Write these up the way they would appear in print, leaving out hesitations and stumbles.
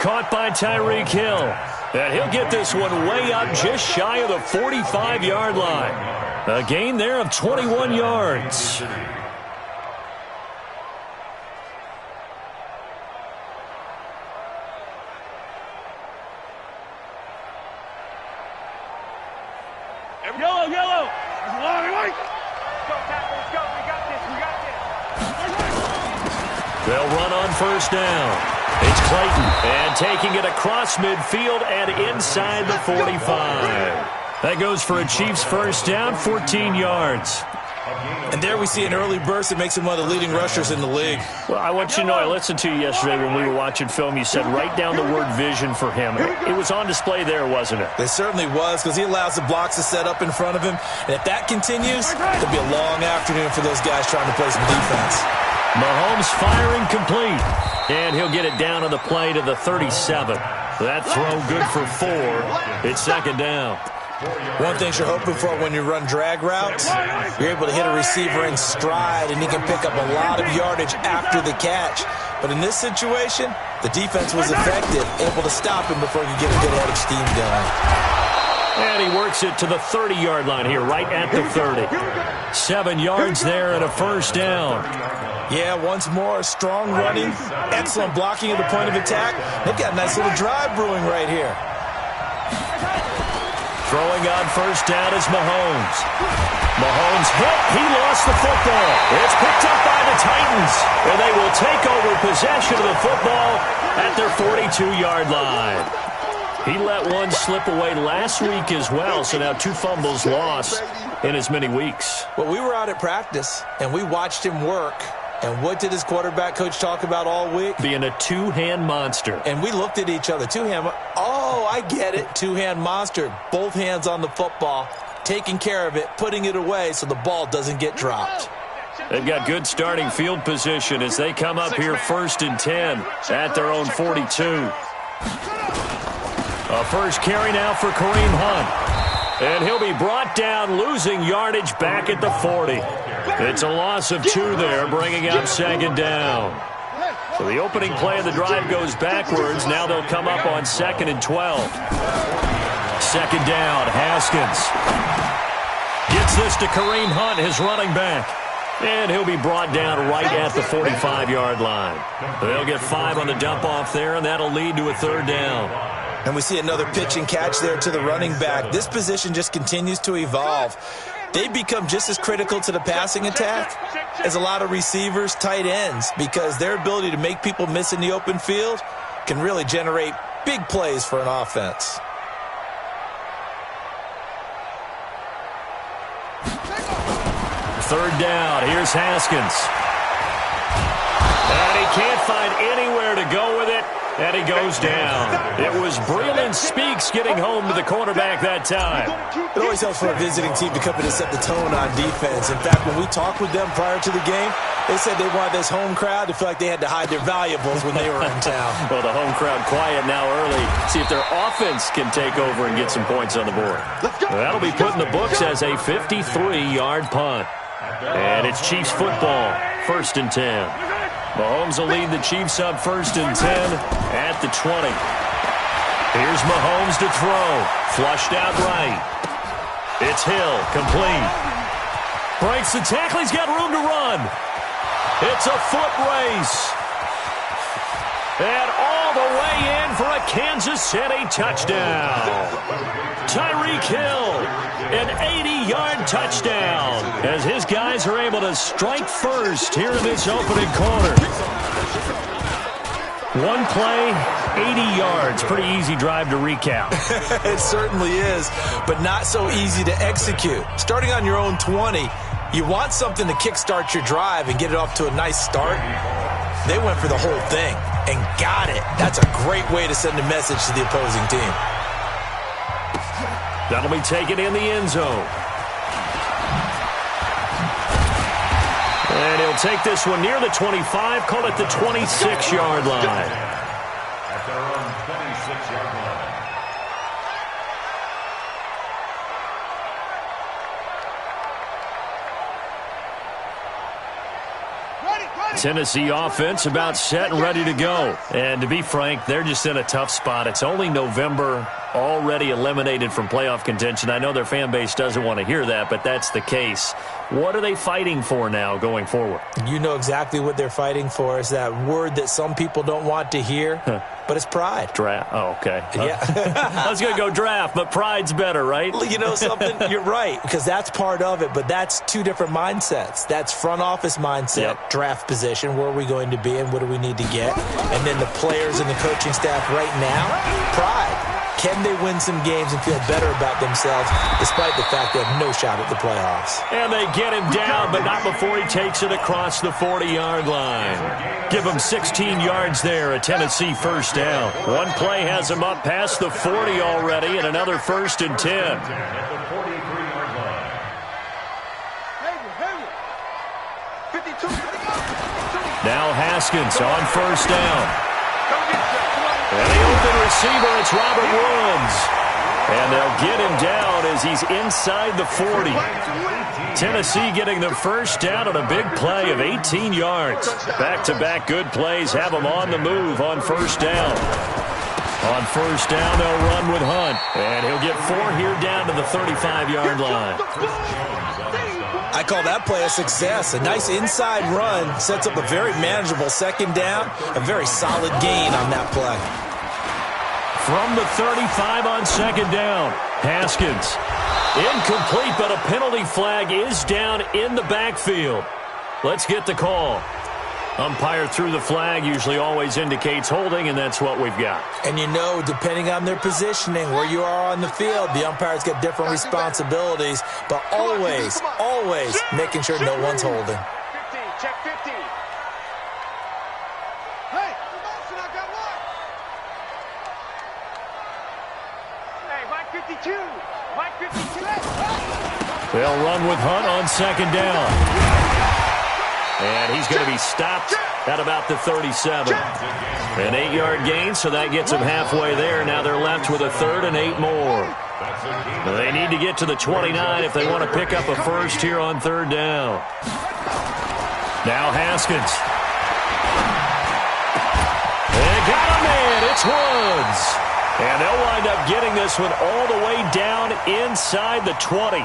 Caught by Tyreek Hill. And he'll get this one way up just shy of the 45-yard line. A gain there of 21 yards. Yellow, yellow. They'll run on first down. It's Clayton, and taking it across midfield and inside the 45. That goes for a Chiefs first down, 14 yards. And there we see an early burst that makes him one of the leading rushers in the league. Well, I want you to know, I listened to you yesterday when we were watching film. You said write down the word vision for him. It was on display there, wasn't it? It certainly was, because he allows the blocks to set up in front of him. And if that continues, it'll be a long afternoon for those guys trying to play some defense. Mahomes firing complete. And he'll get it down on the play to the 37. That throw good for 4. It's second down. One thing you're hoping for when you run drag routes, you're able to hit a receiver in stride, and he can pick up a lot of yardage after the catch. But in this situation, the defense was effective, able to stop him before he could get a good head of steam going. And he works it to the 30-yard line here, right at the 30. 7 yards there and a first down. Yeah, once more, strong running, excellent blocking at the point of attack. They've got a nice little drive brewing right here. Throwing on first down is Mahomes. Mahomes hit. He lost the football. It's picked up by the Titans. And they will take over possession of the football at their 42-yard line. He let one slip away last week as well, so now 2 fumbles lost in as many weeks. Well, we were out at practice, and we watched him work. And what did his quarterback coach talk about all week? Being a two-hand monster. And we looked at each other. Oh, I get it. Two-hand monster. Both hands on the football, taking care of it, putting it away so the ball doesn't get dropped. They've got good starting field position as they come up here 1st and 10 at their own 42. A first carry now for Kareem Hunt. And he'll be brought down, losing yardage back at the 40. It's a loss of 2 there, bringing up second down. So the opening play of the drive goes backwards. Now they'll come up on 2nd and 12. Second down, Haskins. Gets this to Kareem Hunt, his running back. And he'll be brought down right at the 45-yard line. They'll get 5 on the dump-off there, and that'll lead to a 3rd down. And we see another pitch and catch there to the running back. This position just continues to evolve. They become just as critical to the passing attack as a lot of receivers, tight ends, because their ability to make people miss in the open field can really generate big plays for an offense. Third down. Here's Haskins. And he can't find anywhere to go with it. And he goes down. It was Breeland Speaks getting home to the quarterback that time. It always helps for a visiting team to come in and set the tone on defense. In fact, when we talked with them prior to the game, they said they wanted this home crowd to feel like they had to hide their valuables when they were in town. Well, the home crowd quiet now early. See if their offense can take over and get some points on the board. That'll be put in the books as a 53-yard punt. And it's Chiefs football, 1st and 10. Mahomes will lead the Chiefs up 1st and 10 at the 20. Here's Mahomes to throw. Flushed out right. It's Hill, complete. Breaks the tackle. He's got room to run. It's a foot race. And all the way in for a Kansas City touchdown. Tyreek Hill, an 80-yard touchdown, as his guys are able to strike first here in this opening quarter. One play, 80 yards. Pretty easy drive to recap. It certainly is, but not so easy to execute. Starting on your own 20, you want something to kickstart your drive and get it off to a nice start. They went for the whole thing and got it. That's a great way to send a message to the opposing team. That'll be taken in the end zone. And he'll take this one near the 25, call it the 26-yard line. At their own 26-yard line. Tennessee offense about set and ready to go. And to be frank, they're just in a tough spot. It's only November, already eliminated from playoff contention. I know their fan base doesn't want to hear that, but that's the case. What are they fighting for now going forward? You know exactly what they're fighting for. Is that word that some people don't want to hear, but it's pride. Draft. Oh, okay. Yeah. I was going to go draft, but pride's better, right? You know something? You're right, because that's part of it, but that's two different mindsets. That's front office mindset, draft position, where are we going to be and what do we need to get? And then the players and the coaching staff right now, pride. Can they win some games and feel better about themselves despite the fact they have no shot at the playoffs? And they get him down, but not before he takes it across the 40-yard line. Give him 16 yards there, a Tennessee first down. One play has him up past the 40 already, and another 1st and 10. Now Haskins on first down. And the open receiver, it's Robert Woods. And they'll get him down as he's inside the 40. Tennessee getting the first down on a big play of 18 yards. Back-to-back good plays have them on the move on first down. On first down, they'll run with Hunt. And he'll get 4 here down to the 35-yard line. I call that play a success. A nice inside run sets up a very manageable second down, a very solid gain on that play. From the 35 on second down, Haskins. Incomplete, but a penalty flag is down in the backfield. Let's get the call. Umpire threw the flag, usually always indicates holding, and that's what we've got. And you know, depending on their positioning, where you are on the field, the umpires get different responsibilities, but always making sure no one's holding. 15, check 15. Hey, I got one. Hey, Mike 52. Mike 52. They'll run with Hunt on second down. And he's going to be stopped at about the 37. An 8-yard gain, so that gets them halfway there. Now they're left with a 3rd and 8 more. They need to get to the 29 if they want to pick up a first here on 3rd down. Now Haskins. They got a man. It's Woods. And they'll wind up getting this one all the way down inside the 20.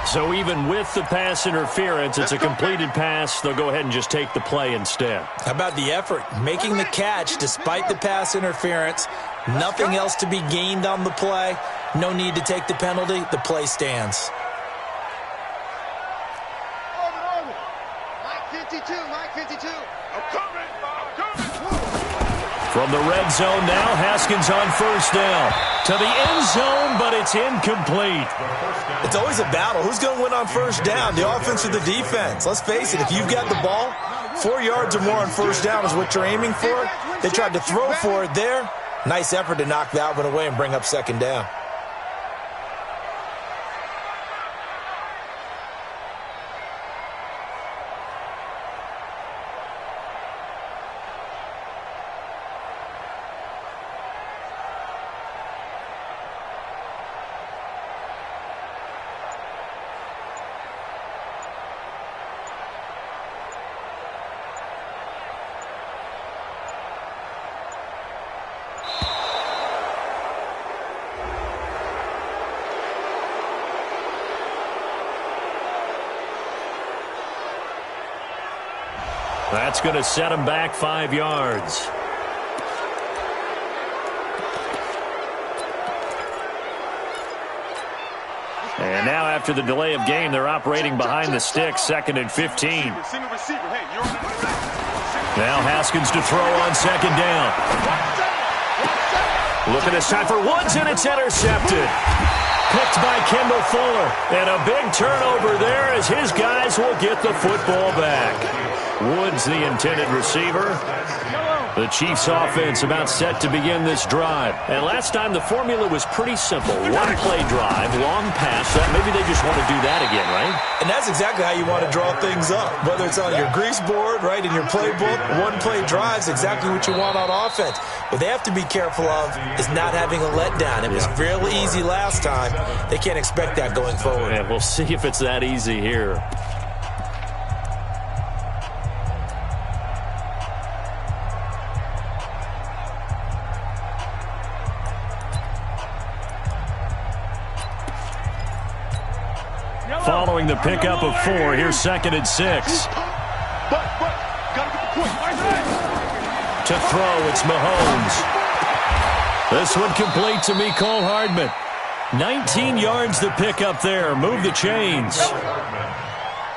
So even with the pass interference, it's a completed pass. They'll go ahead and just take the play instead. How about the effort? Making the catch despite the pass interference. Nothing else to be gained on the play. No need to take the penalty. The play stands. Mike 52, Mike 52. I'm coming. From the red zone now, Haskins on first down. To the end zone, but it's incomplete. It's always a battle. Who's going to win on first down, the offense or the defense? Let's face it, if you've got the ball, 4 yards or more on first down is what you're aiming for. They tried to throw for it there. Nice effort to knock that one away and bring up second down. That's going to set him back 5 yards. And now after the delay of game, they're operating behind the sticks, 2nd and 15. Now Haskins to throw on second down. Look at this time for Woods, and it's intercepted. Picked by Kendall Fuller. And a big turnover there as his guys will get the football back. Woods, the intended receiver. The Chiefs offense about set to begin this drive. And last time the formula was pretty simple. One play drive, long pass. Maybe they just want to do that again, right? And that's exactly how you want to draw things up. Whether it's on your grease board, right, in your playbook, one play drive's exactly what you want on offense. What they have to be careful of is not having a letdown. It was real easy last time. They can't expect that going forward. And we'll see if it's that easy here. throwing the pickup of 4. Here's 2nd and 6. To throw, it's Mahomes. This one complete to Mecole Hardman. 19 yards to pick up there. Move the chains.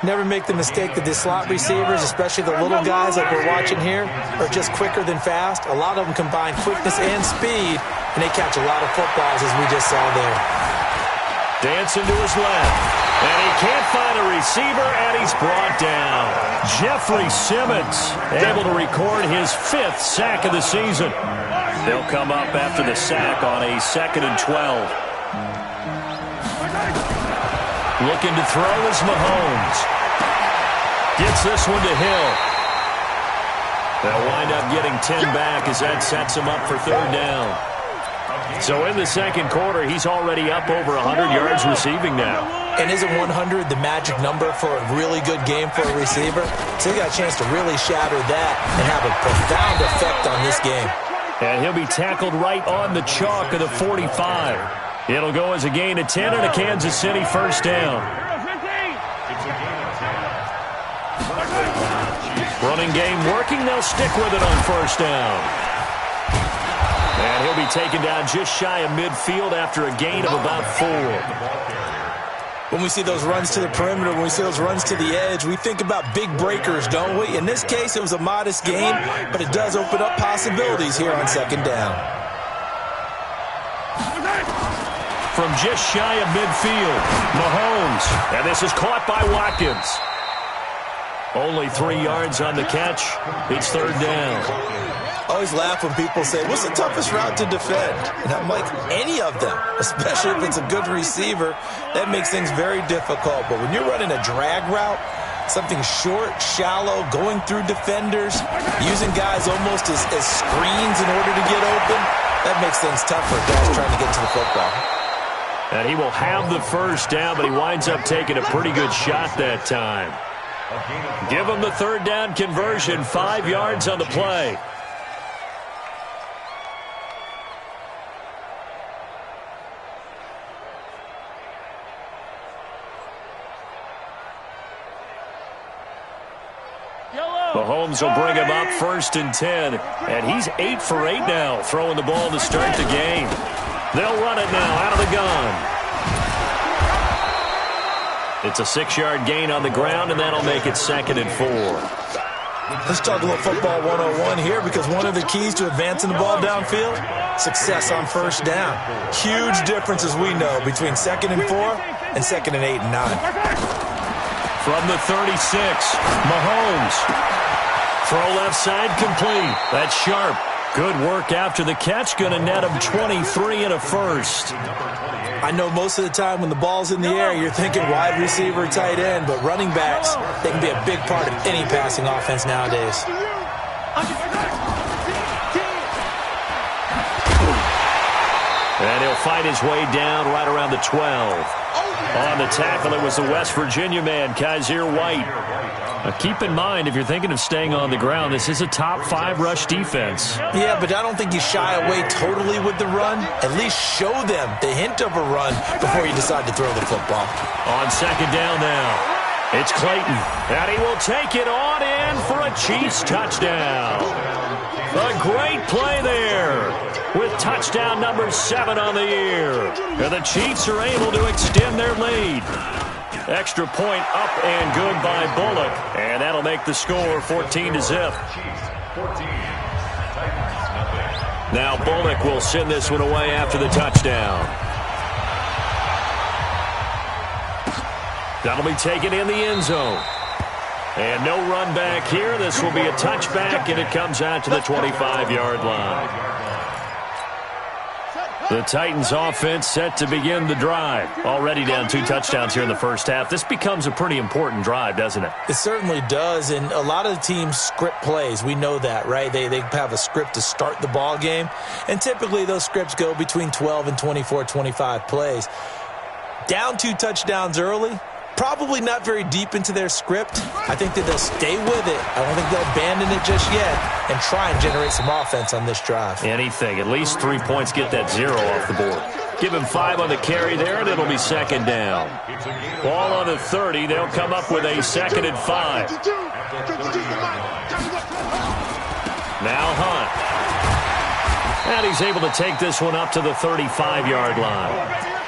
Never make the mistake that the slot receivers, especially the little guys like we're watching here, are just quicker than fast. A lot of them combine quickness and speed, and they catch a lot of footballs, as we just saw there. Dancing to his left. And he can't find a receiver, and he's brought down. Jeffrey Simmons able to record his 5th sack of the season. They'll come up after the sack on a 2nd and 12. Looking to throw is Mahomes. Gets this one to Hill. They'll wind up getting 10 back as that sets him up for 3rd down. So in the 2nd quarter, he's already up over 100 yards receiving now. And isn't 100 the magic number for a really good game for a receiver? So he got a chance to really shatter that and have a profound effect on this game. And he'll be tackled right on the chalk of the 45. It'll go as a gain of 10 and a Kansas City 1st down. Running game working. They'll stick with it on 1st down. And he'll be taken down just shy of midfield after a gain of about 4. When we see those runs to the perimeter, when we see those runs to the edge, we think about big breakers, don't we? In this case, it was a modest gain, but it does open up possibilities here on 2nd down. From just shy of midfield, Mahomes. And this is caught by Watkins. Only 3 yards on the catch. It's 3rd down. I always laugh when people say, what's the toughest route to defend? And I'm like, any of them, especially if it's a good receiver. That makes things very difficult. But when you're running a drag route, something short, shallow, going through defenders, using guys almost as screens in order to get open, that makes things tougher. Guys trying to get to the football. And he will have the 1st down, but he winds up taking a pretty good shot that time. Give him the 3rd down conversion, 5 yards on the play. Mahomes will bring him up 1st and 10. And he's 8 for 8 now, throwing the ball to start the game. They'll run it now out of the gun. It's a 6-yard gain on the ground, and that'll make it 2nd and 4. Let's talk a little football 101 here, because one of the keys to advancing the ball downfield, success on 1st down. Huge difference, as we know, between 2nd and 4 and 2nd and 8 and 9. From the 36, Mahomes. Throw left side complete. That's sharp. Good work after the catch. Going to net him 23 and a 1st. I know most of the time when the ball's in the air, you're thinking wide receiver, tight end, but running backs, they can be a big part of any passing offense nowadays. And he'll fight his way down right around the 12. On the tackle, it was the West Virginia man, Kaiser White. Now, keep in mind, if you're thinking of staying on the ground, this is a top 5 rush defense. Yeah, but I don't think you shy away totally with the run. At least show them the hint of a run before you decide to throw the football. On 2nd down now, it's Clayton. And he will take it on in for a Chiefs touchdown. A great play there with touchdown number 7 on the year. And the Chiefs are able to extend their lead. Extra point up and good by Bullock. And that'll make the score 14-0. Now Bullock will send this one away after the touchdown. That'll be taken in the end zone. And no run back here. This will be a touchback, and it comes out to the 25-yard line. The Titans offense set to begin the drive. Already down 2 touchdowns here in the 1st half. This becomes a pretty important drive, doesn't it? It certainly does, and a lot of the teams script plays. We know that, right? They have a script to start the ball game, and typically those scripts go between 12 and 24, 25 plays. Down 2 touchdowns early, probably not very deep into their script. I think that they'll stay with it. I don't think they'll abandon it just yet and try and generate some offense on this drive. Anything. At least 3 points, get that 0 off the board. Give him 5 on the carry there, and it'll be second down. Ball on the 30. They'll come up with a 2nd and 5. Now Hunt. And he's able to take this one up to the 35-yard line.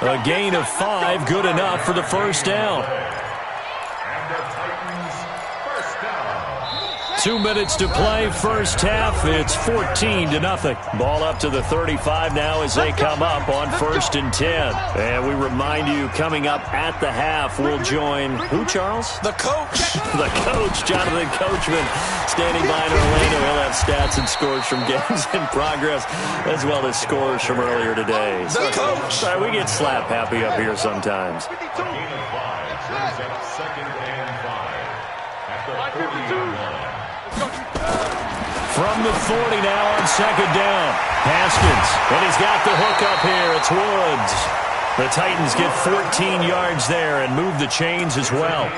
A gain of 5, good enough for the first down. 2 minutes to play, first half. It's 14-0. Ball up to the 35 now as they come up on 1st and 10. And we remind you, coming up at the half, we'll join who, Charles? The coach. The coach, Jonathan Coachman, standing by in Orlando. He'll have stats and scores from games in progress, as well as scores from earlier today. The coach. Sorry, we get slap happy up here sometimes. A gain of 5 brings up 2nd and 5 at the 40-yard line. From the 40 now on 2nd down. Haskins, and he's got the hook up here. It's Woods. The Titans get 14 yards there and move the chains as well.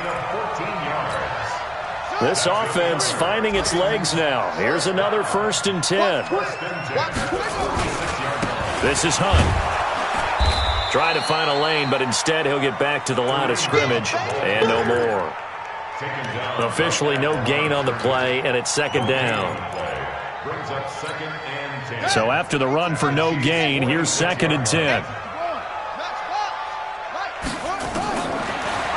This offense finding its legs now. Here's another 1st and 10. This is Hunt. Trying to find a lane, but instead he'll get back to the line of scrimmage and no more. Officially no gain on the play, and it's 2nd down. So after the run for no gain, here's 2nd and 10.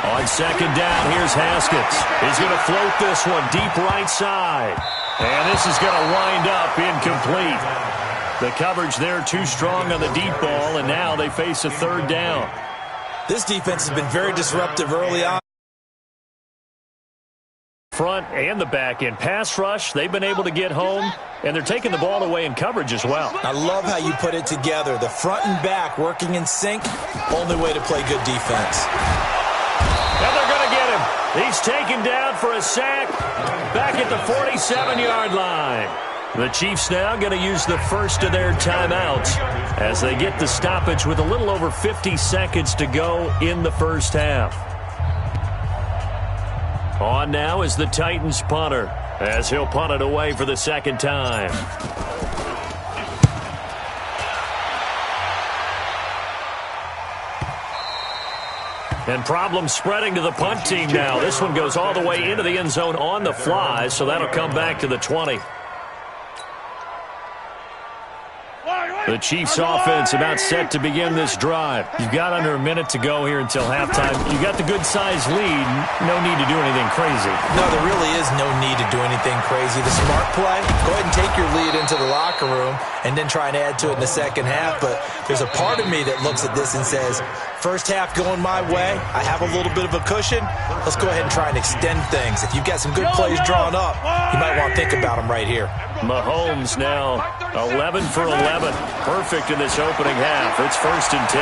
On 2nd down, here's Haskins. He's going to float this one deep right side. And this is going to wind up incomplete. The coverage there too strong on the deep ball, and now they face a 3rd down. This defense has been very disruptive early on. Front and the back end. Pass rush, they've been able to get home, and they're taking the ball away in coverage as well. I love how you put it together. The front and back working in sync, only way to play good defense. And they're going to get him. He's taken down for a sack back at the 47-yard line. The Chiefs now going to use the first of their timeouts as they get the stoppage with a little over 50 seconds to go in the first half. On now is the Titans punter as he'll punt it away for the 2nd time. And problems spreading to the punt team now. This one goes all the way into the end zone on the fly, so that'll come back to the 20. The Chiefs offense about set to begin this drive. You've got under a minute to go here until halftime. You've got the good-sized lead. No need to do anything crazy. No, there really is no need to do anything crazy. The smart play, go ahead and take your lead into the locker room and then try and add to it in the second half. But there's a part of me that looks at this and says, first half going my way, I have a little bit of a cushion. Let's go ahead and try and extend things. If you've got some good plays drawn up, you might want to think about them right here. Mahomes now 11 for 11. Perfect in this opening half. It's 1st and 10.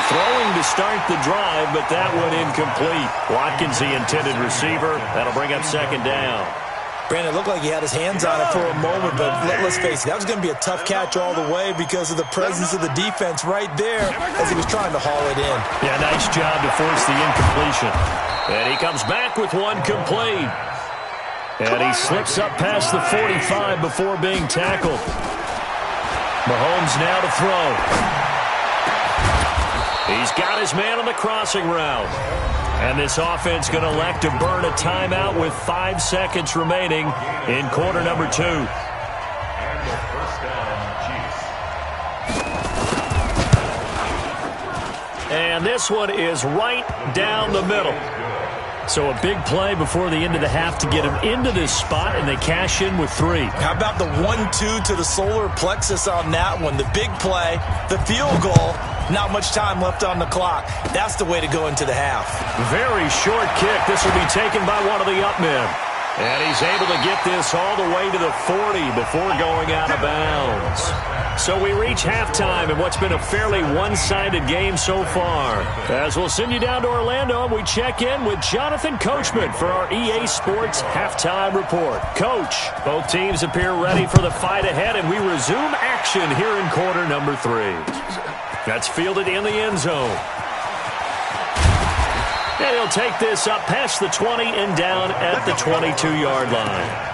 Throwing to start the drive, but that one incomplete. Watkins, the intended receiver. That'll bring up 2nd down. Brandon, it looked like he had his hands on it for a moment, but let's face it, that was going to be a tough catch all the way because of the presence of the defense right there as he was trying to haul it in. Yeah, nice job to force the incompletion. And he comes back with one complete. And he slips up past the 45 before being tackled. Mahomes now to throw. He's got his man on the crossing route. And this offense going to elect to burn a timeout with 5 seconds remaining in quarter number 2. And the first down, Chiefs. And this one is right down the middle. So a big play before the end of the half to get him into this spot, and they cash in with 3. How about the 1-2 to the solar plexus on that one? The big play, the field goal, not much time left on the clock. That's the way to go into the half. Very short kick. This will be taken by one of the up men. And he's able to get this all the way to the 40 before going out of bounds. So we reach halftime in what's been a fairly one-sided game so far. As we'll send you down to Orlando, and we check in with Jonathan Coachman for our EA Sports Halftime Report. Coach, both teams appear ready for the fight ahead, and we resume action here in quarter number 3. That's fielded in the end zone. And he'll take this up past the 20 and down at the 22-yard line.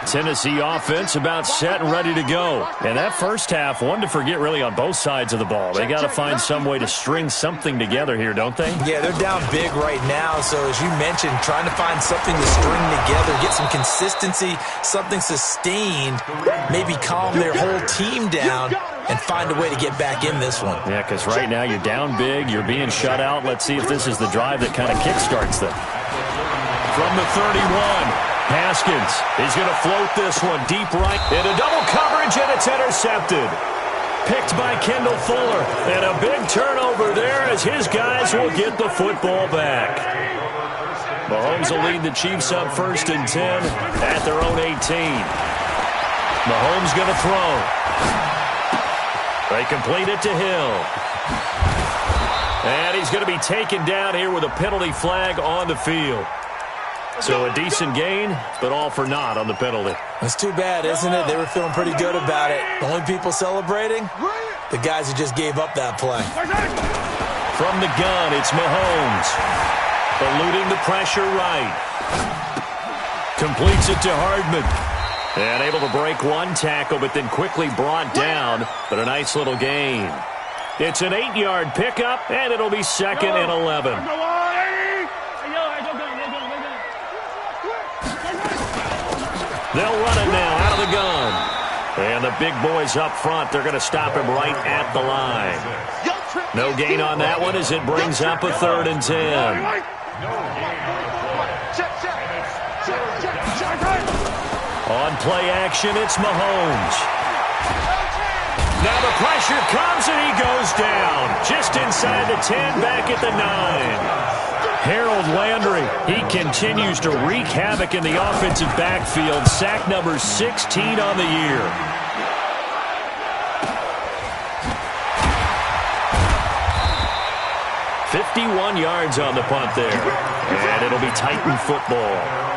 Tennessee offense about set and ready to go. And that first half, one to forget really on both sides of the ball. They got to find some way to string something together here, don't they? Yeah, they're down big right now. So as you mentioned, trying to find something to string together, get some consistency, something sustained, maybe calm their whole team down and find a way to get back in this one. Yeah, because right now you're down big, you're being shut out. Let's see if this is the drive that kind of kickstarts them. From the 31. Haskins is going to float this one deep right into double coverage, and it's intercepted. Picked by Kendall Fuller. And a big turnover there as his guys will get the football back. Mahomes will lead the Chiefs up 1st and 10 at their own 18. Mahomes going to throw. They complete it to Hill. And he's going to be taken down here with a penalty flag on the field. So a decent gain, but all for naught on the penalty. It's too bad, isn't it? They were feeling pretty good about it. The only people celebrating? The guys who just gave up that play. From the gun, it's Mahomes. Eluding the pressure right. Completes it to Hardman. And able to break one tackle, but then quickly brought down. But a nice little gain. It's an 8-yard pickup, and it'll be 2nd and 11. They'll run it now out of the gun. And the big boys up front, they're going to stop him right at the line. No gain on that one as it brings up a 3rd and 10. On play action, it's Mahomes. Now the pressure comes and he goes down. Just inside the 10, back at the 9. Harold Landry, he continues to wreak havoc in the offensive backfield. Sack number 16 on the year. $51 yards on the punt there. And it'll be Titan football.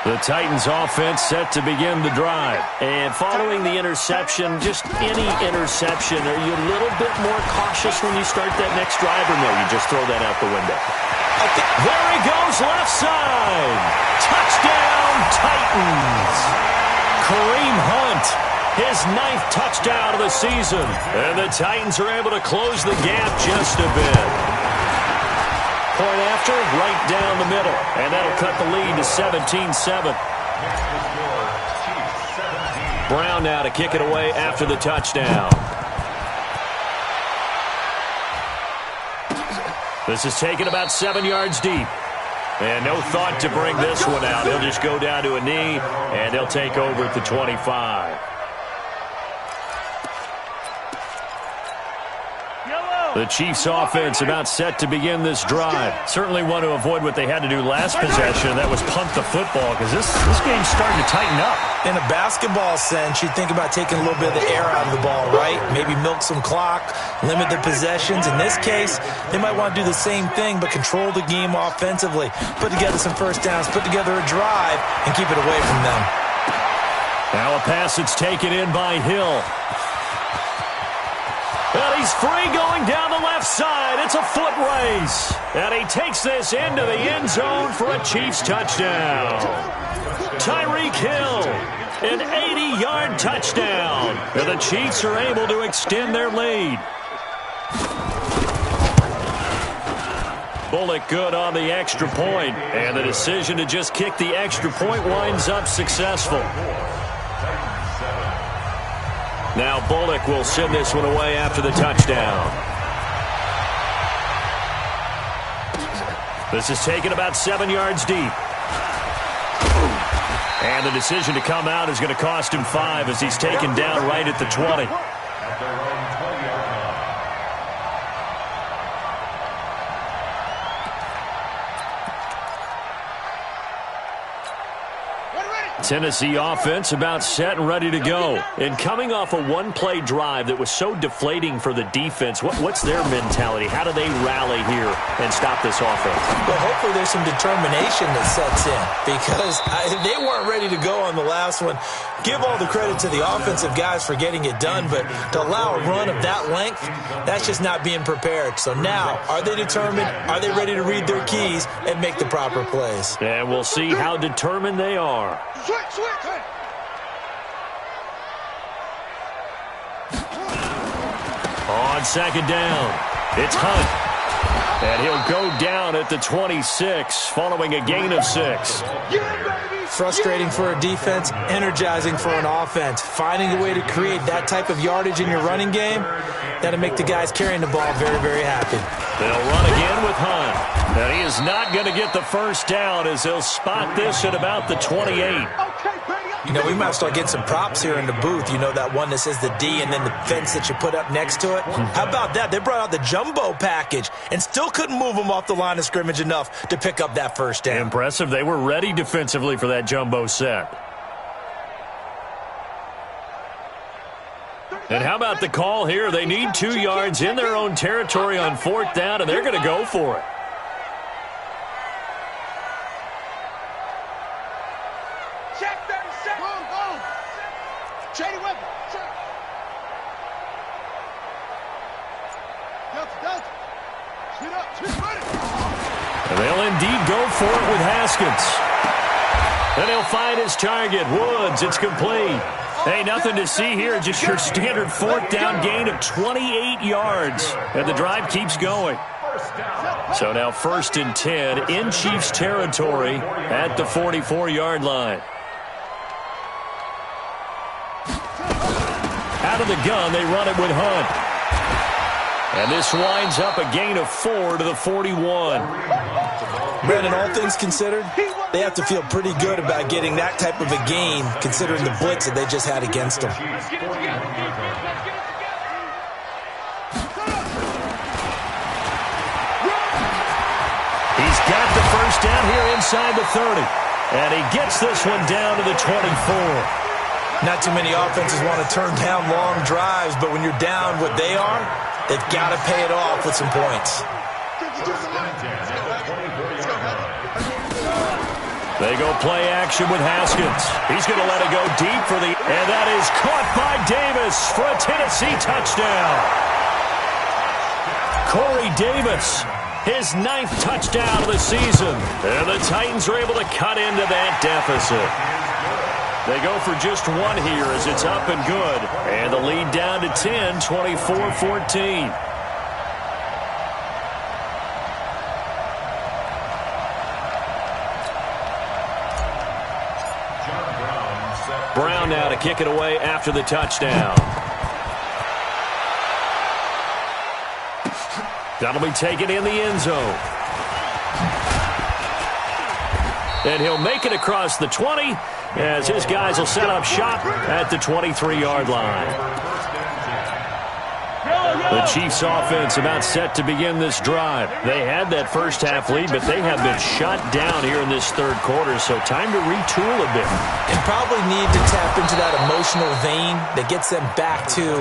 The Titans offense set to begin the drive. And following the interception, just any interception, are you a little bit more cautious when you start that next drive, or no, you just throw that out the window? There he goes, left side. Touchdown, Titans. Kareem Hunt, his 9th touchdown of the season. And the Titans are able to close the gap just a bit. Point after, right down the middle. And that'll cut the lead to 17-7. Brown now to kick it away after the touchdown. This is taken about 7 yards deep. And no thought to bring this one out. He'll just go down to a knee, and they'll take over at the 25. The Chiefs offense about set to begin this drive. Certainly want to avoid what they had to do last possession. That was punt the football, because this game's starting to tighten up. In a basketball sense, you think about taking a little bit of the air out of the ball, right? Maybe milk some clock, limit the possessions. In this case, they might want to do the same thing, but control the game offensively. Put together some first downs, put together a drive, and keep it away from them. Now a pass that's taken in by Hill. And he's free going down the left side. It's a foot race. And he takes this into the end zone for a Chiefs touchdown. Tyreek Hill, an 80-yard touchdown. And the Chiefs are able to extend their lead. Bullock good on the extra point. And the decision to just kick the extra point winds up successful. Now Bullock will send this one away after the touchdown. This is taken about 7 yards deep. And the decision to come out is going to cost him 5 as he's taken down right at the 20. Ready. Tennessee offense about set and ready to go. And coming off a one-play drive that was so deflating for the defense, what's their mentality? How do they rally here and stop this offense? Well, hopefully there's some determination that sets in because they weren't ready to go on the last one. Give all the credit to the offensive guys for getting it done, but to allow a run of that length, that's just not being prepared. So now, are they determined? Are they ready to read their keys and make the proper plays? And we'll see how determined they are. On second down, it's Hunt. And he'll go down at the 26, following a gain of 6. Frustrating for a defense, energizing for an offense. Finding a way to create that type of yardage in your running game, that'll make the guys carrying the ball very, very happy. They'll run again with Hunt. And he is not going to get the first down as they'll spot this at about the 28. You know, we might start getting some props here in the booth. You know, that one that says the D and then the fence that you put up next to it. How about that? They brought out the jumbo package and still couldn't move them off the line of scrimmage enough to pick up that first down. Impressive. They were ready defensively for that jumbo set. And how about the call here? They need 2 yards in their own territory on 4th down, and they're going to go for it. And they'll indeed go for it with Haskins. And he'll find his target. Woods, it's complete. Hey, nothing to see here. Just your standard 4th down gain of 28 yards. And the drive keeps going. So now 1st and 10 in Chiefs territory at the 44-yard line. Out of the gun, they run it with Hunt. And this winds up a gain of 4 to the 41. Brandon, all things considered, they have to feel pretty good about getting that type of a gain, considering the blitz that they just had against them. He's got the first down here inside the 30. And he gets this one down to the 24. Not too many offenses want to turn down long drives, but when you're down what they are, they've got to pay it off with some points. They go play action with Haskins. He's going to let it go deep for the... And that is caught by Davis for a Tennessee touchdown. Corey Davis, his 9th touchdown of the season. And the Titans are able to cut into that deficit. They go for just 1 here as it's up and good. And the lead down to 10, 24-14. Brown now to kick it away after the touchdown. That'll be taken in the end zone. And he'll make it across the 20 as his guys will set up shop at the 23-yard line. The Chiefs offense about set to begin this drive. They had that first half lead, but they have been shut down here in this 3rd quarter, so time to retool a bit. And probably need to tap into that emotional vein that gets them back to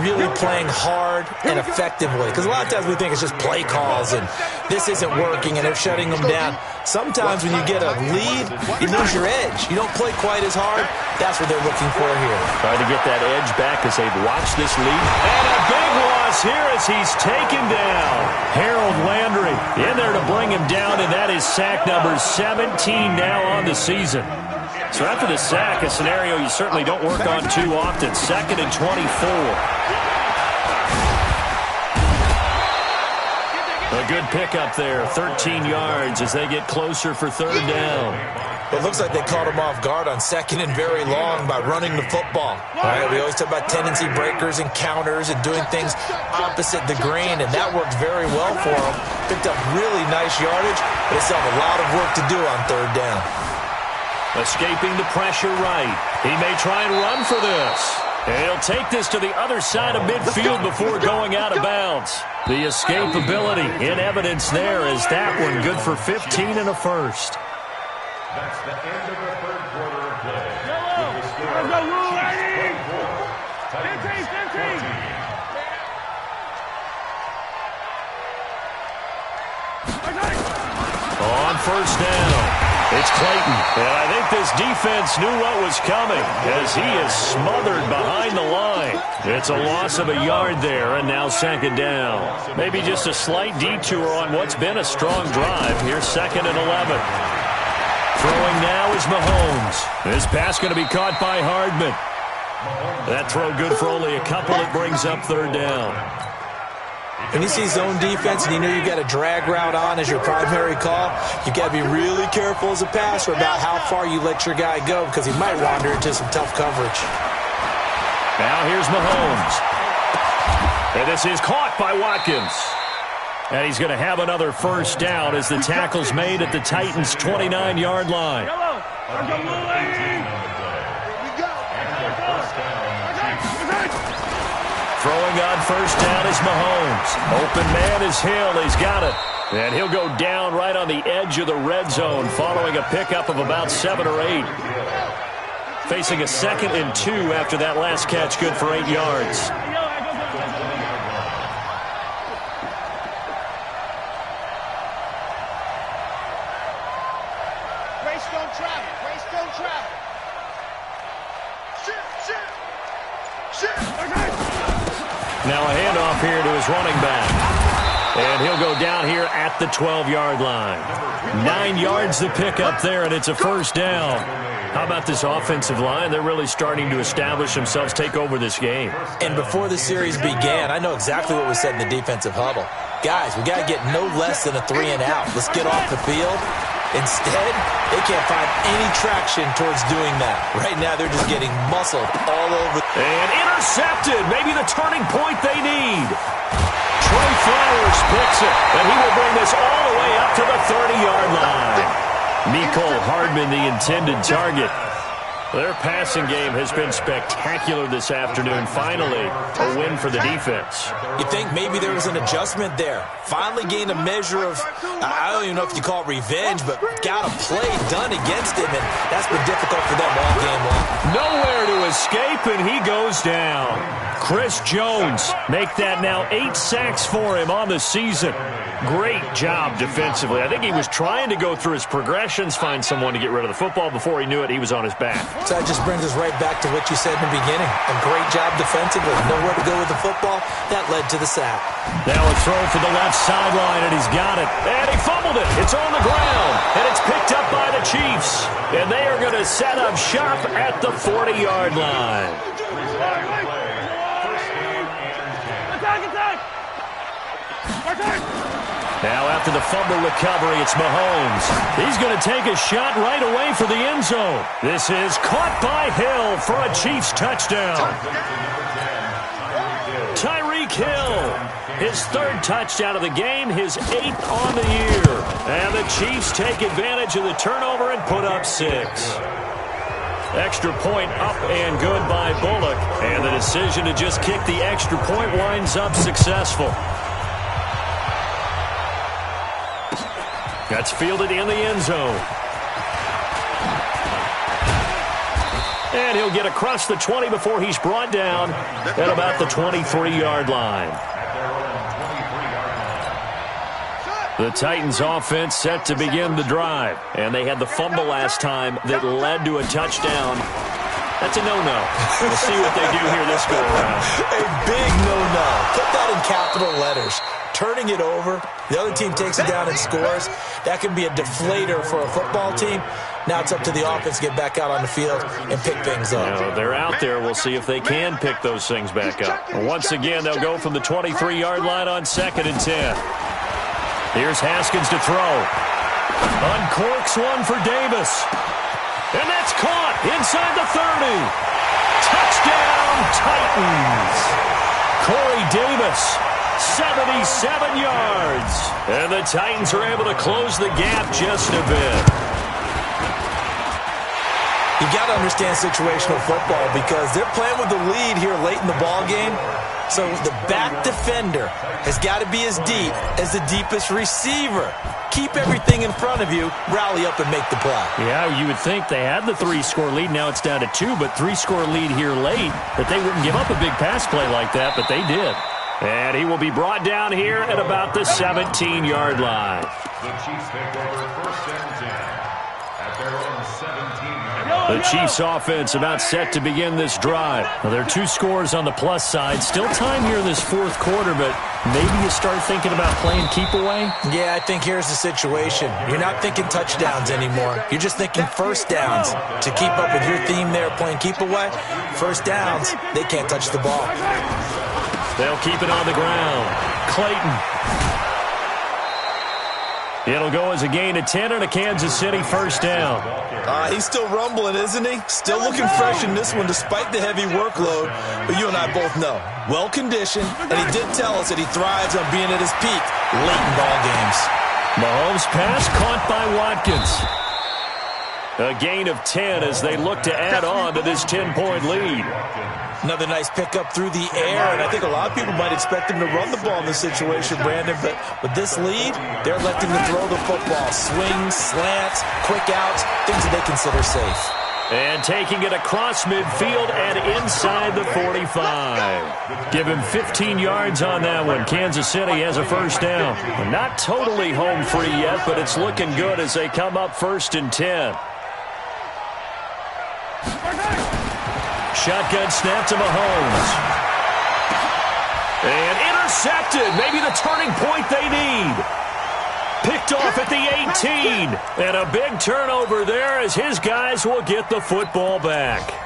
really playing hard and effectively. Because a lot of times we think it's just play calls and this isn't working and they're shutting them down. Sometimes when you get a lead, you lose your edge. You don't play quite as hard. That's what they're looking for here. Trying to get that edge back as they've watched this lead. And a big loss here as he's taken down. Harold Landry in there to bring him down, and that is sack number 17 now on the season. So after the sack, a scenario you certainly don't work on too often. 2nd and 24. A good pickup there, 13 yards as they get closer for 3rd down. It looks like they caught him off guard on 2nd and very long by running the football. All right, we always talk about tendency breakers and counters and doing things opposite the grain, and that worked very well for him. Picked up really nice yardage, but they still have a lot of work to do on 3rd down. Escaping the pressure right. He may try and run for this. And he'll take this to the other side of midfield before going out of bounds. The escapability in evidence there as that one good for 15 and a first. That's the end of the 3rd quarter. On first down, it's Clayton. And I think this defense knew what was coming as he is smothered behind the line. It's a loss of a yard there, and now second down. Maybe just a slight detour on what's been a strong drive. Here's 2nd and 11. Throwing now is Mahomes. This pass going to be caught by Hardman. That throw good for only a couple. It brings up 3rd down. When you see zone defense and you know you've got a drag route on as your primary call, you've got to be really careful as a passer about how far you let your guy go because he might wander into some tough coverage. Now here's Mahomes. And this is caught by Watkins. And he's going to have another first down as the tackle's made at the Titans' 29-yard line. Throwing on first down is Mahomes. Open man is Hill. He's got it. And he'll go down right on the edge of the red zone following a pickup of about 7 or 8. Facing a 2nd and 2 after that last catch, good for 8 yards. Race don't travel. Race don't travel. Now a handoff here to his running back. And he'll go down here at the 12-yard line. 9 yards to pick up there, and it's a first down. How about this offensive line? They're really starting to establish themselves, take over this game. And before the series began, I know exactly what was said in the defensive huddle. Guys, we got to get no less than a 3 and out. Let's get off the field. Instead, they can't find any traction towards doing that. Right now, they're just getting muscled all over. And intercepted. Maybe the turning point they need. Trey Flowers picks it, and he will bring this all the way up to the 30-yard line. Mecole Hardman, the intended target. Their passing game has been spectacular this afternoon. Finally, a win for the defense. You think maybe there was an adjustment there. Finally gained a measure of, I don't even know if you call it revenge, but got a play done against him, and that's been difficult for them all game long. Nowhere to escape, and he goes down. Chris Jones make that now 8 sacks for him on the season. Great job defensively. I think he was trying to go through his progressions, find someone to get rid of the football. Before he knew it, he was on his back. So that just brings us right back to what you said in the beginning. A great job defensively. Nowhere to go with the football. That led to the sack. Now a throw for the left sideline, and he's got it. And he fumbled it. It's on the ground, and it's picked up by the Chiefs. And they are going to set up shop at the 40-yard line. Now after the fumble recovery, it's Mahomes. He's going to take a shot right away for the end zone. This is caught by Hill for a Chiefs touchdown. Tyreek Hill, his 3rd touchdown of the game, his 8th on the year. And the Chiefs take advantage of the turnover and put up 6. Extra point up and good by Bullock. And the decision to just kick the extra point winds up successful. That's fielded in the end zone. And he'll get across the 20 before he's brought down at about the 23-yard line. The Titans offense set to begin the drive. And they had the fumble last time that led to a touchdown. That's a no-no. We'll see what they do here this go-around. A big no-no. Put that in capital letters. Turning it over, the other team takes it down and scores. That can be a deflator for a football team. Now it's up to the offense to get back out on the field and pick things up. Now, they're out there. We'll see if they can pick those things back up. Once again, they'll go from the 23-yard line on 2nd and 10. Here's Haskins to throw. Uncorks one for Davis. And that's caught inside the 30. Touchdown, Titans. Corey Davis, 77 yards. And the Titans are able to close the gap just a bit. You got to understand situational football because they're playing with the lead here late in the ball game. So the back defender has got to be as deep as the deepest receiver. Keep everything in front of you, rally up and make the play. Yeah, you would think they had the 3-score lead. Now it's down to 2, but 3-score lead here late, that they wouldn't give up a big pass play like that, but they did. And he will be brought down here at about the 17-yard line. The Chiefs take over 1st and 10 at their own 17-yard line. The Chiefs offense about set to begin this drive. Now, there are 2 scores on the plus side. Still time here in this 4th quarter, but maybe you start thinking about playing keep away? Yeah, I think here's the situation. You're not thinking touchdowns anymore. You're just thinking first downs. To keep up with your theme there, playing keep away, first downs, they can't touch the ball. They'll keep it on the ground. Clayton. It'll go as a gain of 10 and a Kansas City first down. He's still rumbling, isn't he? Still looking fresh in this one despite the heavy workload. But you and I both know, well-conditioned, and he did tell us that he thrives on being at his peak late in ball games. Mahomes' pass caught by Watkins. A gain of 10 as they look to add on to this 10-point lead. Another nice pickup through the air, and I think a lot of people might expect him to run the ball in this situation, Brandon, but with this lead, they're electing to throw the football. Swings, slants, quick outs, things that they consider safe. And taking it across midfield and inside the 45. Give him 15 yards on that one. Kansas City has a first down. Not totally home free yet, but it's looking good as they come up 1st and 10. Shotgun snap to Mahomes. And intercepted. Maybe the turning point they need. Picked off at the 18. And a big turnover there as his guys will get the football back.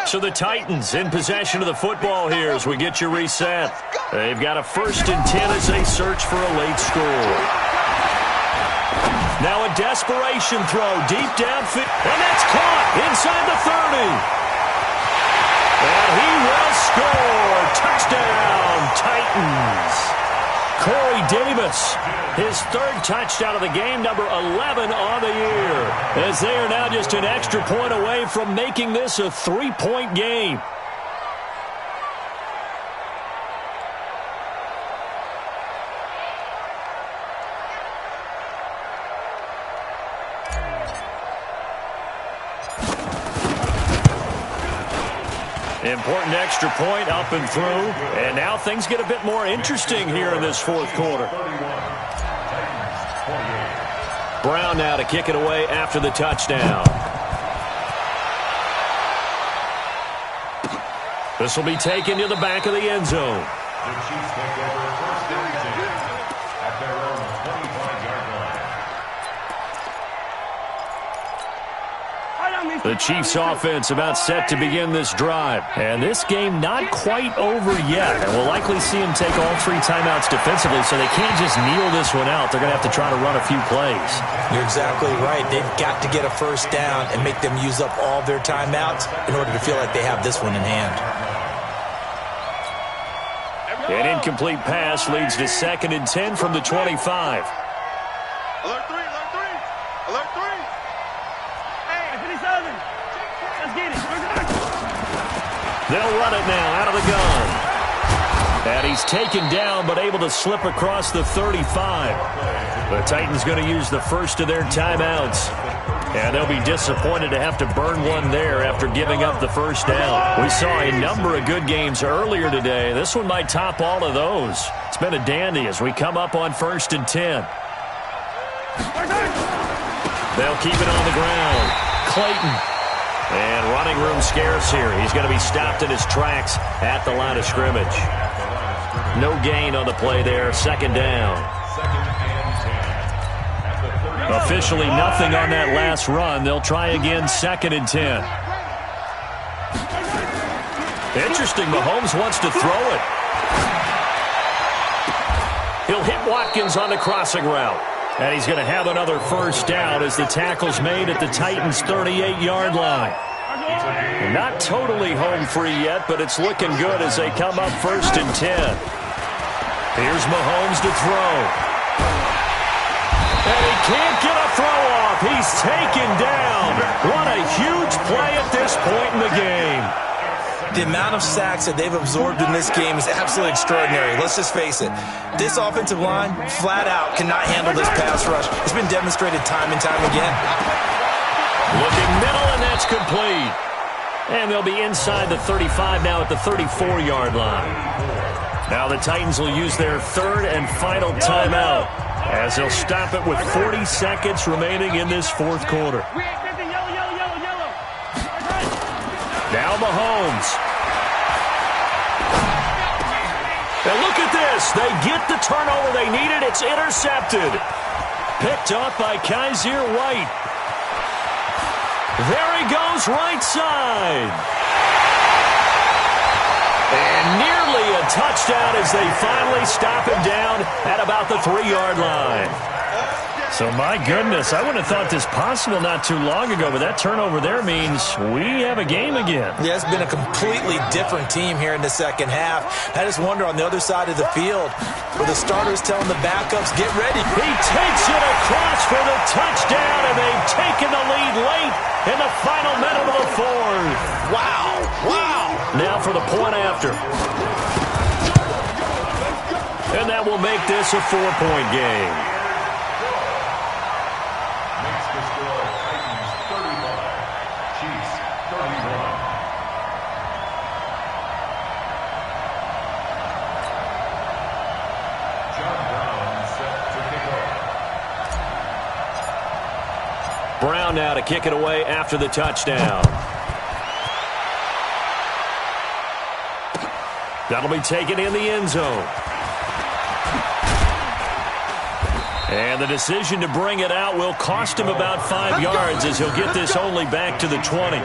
So the Titans in possession of the football here as we get you reset. They've got a 1st and 10 as they search for a late score. Now a desperation throw deep downfield. And that's caught inside the 30. And he will score. Touchdown, Titans. Corey Davis, his 3rd touchdown of the game, number 11 on the year, as they are now just an extra point away from making this a 3-point game. Important extra point up and through. And now things get a bit more interesting here in this 4th quarter. Brown now to kick it away after the touchdown. This will be taken to the back of the end zone. The Chiefs take over 1st and 10 at their own 25-yard line. The Chiefs offense about set to begin this drive. And this game not quite over yet. And we'll likely see them take all 3 timeouts defensively, so they can't just kneel this one out. They're going to have to try to run a few plays. You're exactly right. They've got to get a first down and make them use up all their timeouts in order to feel like they have this one in hand. An incomplete pass leads to 2nd and 10 from the 25. Alert 3, alert 3. Alert 3. Hey, 57. Let's get it. They'll run it now out of the gun. And he's taken down but able to slip across the 35. The Titans going to use the first of their timeouts. And they'll be disappointed to have to burn one there after giving up the first down. We saw a number of good games earlier today. This one might top all of those. It's been a dandy as we come up on 1st and 10. They'll keep it on the ground. Clayton. And running room scarce here. He's going to be stopped in his tracks at the line of scrimmage. No gain on the play there. 2nd down. Officially nothing on that last run. They'll try again 2nd and 10. Interesting. Mahomes wants to throw it. He'll hit Watkins on the crossing route. And he's going to have another first down as the tackle's made at the Titans' 38-yard line. Not totally home free yet, but it's looking good as they come up 1st and 10. Here's Mahomes to throw. And he can't get a throw off. He's taken down. What a huge play at this point in the game. The amount of sacks that they've absorbed in this game is absolutely extraordinary. Let's just face it. This offensive line, flat out, cannot handle this pass rush. It's been demonstrated time and time again. Looking middle, and that's complete. And they'll be inside the 35 now at the 34-yard line. Now the Titans will use their 3rd and final timeout as they'll stop it with 40 seconds remaining in this 4th quarter. Now Mahomes. Now look at this. They get the turnover they needed. It's intercepted. Picked up by Kaiser White. There he goes, right side. And nearly a touchdown as they finally stop him down at about the 3-yard line. So, my goodness, I wouldn't have thought this possible not too long ago, but that turnover there means we have a game again. Yeah, it's been a completely different team here in the second half. I just wonder on the other side of the field, where the starters telling the backups, get ready. He takes it across for the touchdown, and they've taken the lead late in the final minute of the 4th. Wow, wow. Now for the point after. And that will make this a 4-point game. Brown now to kick it away after the touchdown. That'll be taken in the end zone. And the decision to bring it out will cost him about 5 yards as he'll get this only back to the 20.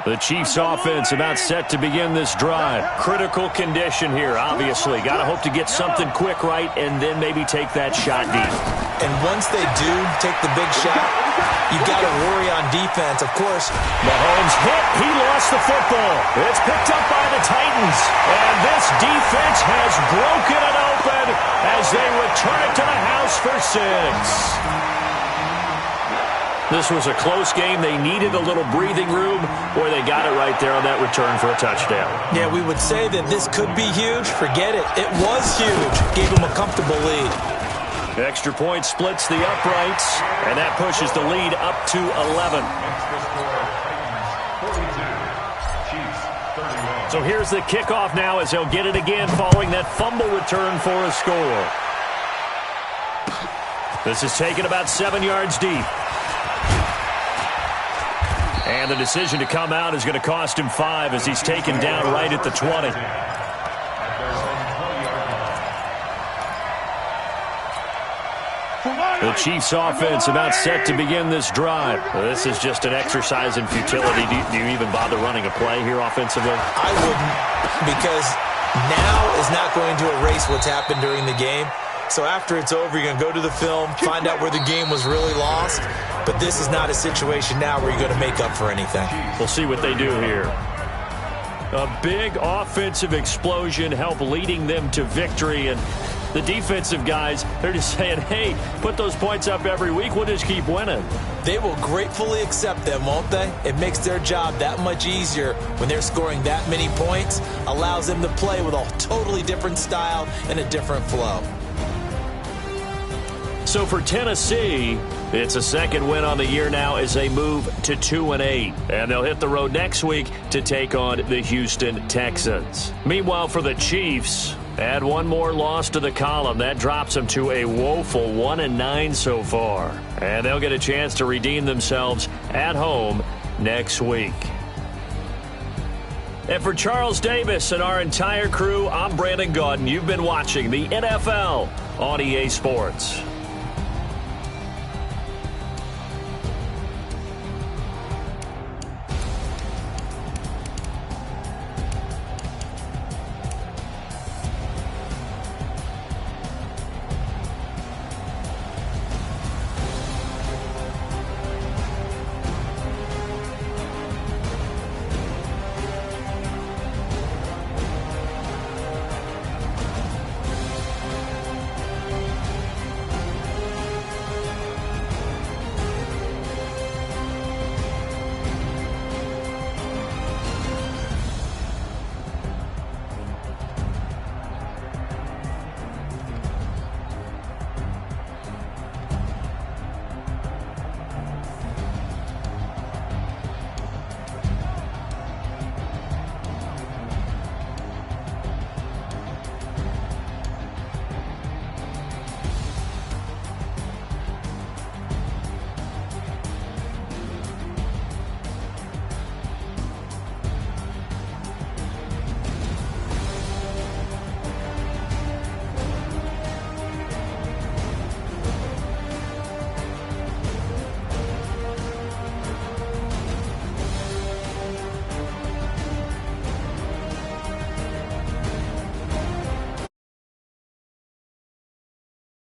The Chiefs offense about set to begin this drive. Critical condition here, obviously. Got to hope to get something quick right and then maybe take that shot deep. And once they do take the big shot, you've got to worry on defense. Of course, Mahomes hit. He lost the football. It's picked up by the Titans. And this defense has broken it open as they return it to the house for 6. This was a close game. They needed a little breathing room, or they got it right there on that return for a touchdown. Yeah, we would say that this could be huge. Forget it. It was huge. Gave them a comfortable lead. Extra point splits the uprights, and that pushes the lead up to 11. So here's the kickoff now as they'll get it again following that fumble return for a score. This is taken about 7 yards deep. And the decision to come out is going to cost him 5 as he's taken down right at the 20. The Chiefs offense about set to begin this drive. This is just an exercise in futility. Do you even bother running a play here offensively? I wouldn't, because now is not going to erase what's happened during the game. So after it's over, you're going to go to the film, find out where the game was really lost. But this is not a situation now where you're going to make up for anything. We'll see what they do here. A big offensive explosion help leading them to victory. And the defensive guys, they're just saying, hey, put those points up every week. We'll just keep winning. They will gratefully accept them, won't they? It makes their job that much easier when they're scoring that many points. Allows them to play with a totally different style and a different flow. So for Tennessee, it's a second win on the year now as they move to 2-8. And they'll hit the road next week to take on the Houston Texans. Meanwhile, for the Chiefs, add one more loss to the column. That drops them to a woeful 1-9 so far. And they'll get a chance to redeem themselves at home next week. And for Charles Davis and our entire crew, I'm Brandon Gaudin. You've been watching the NFL on EA Sports.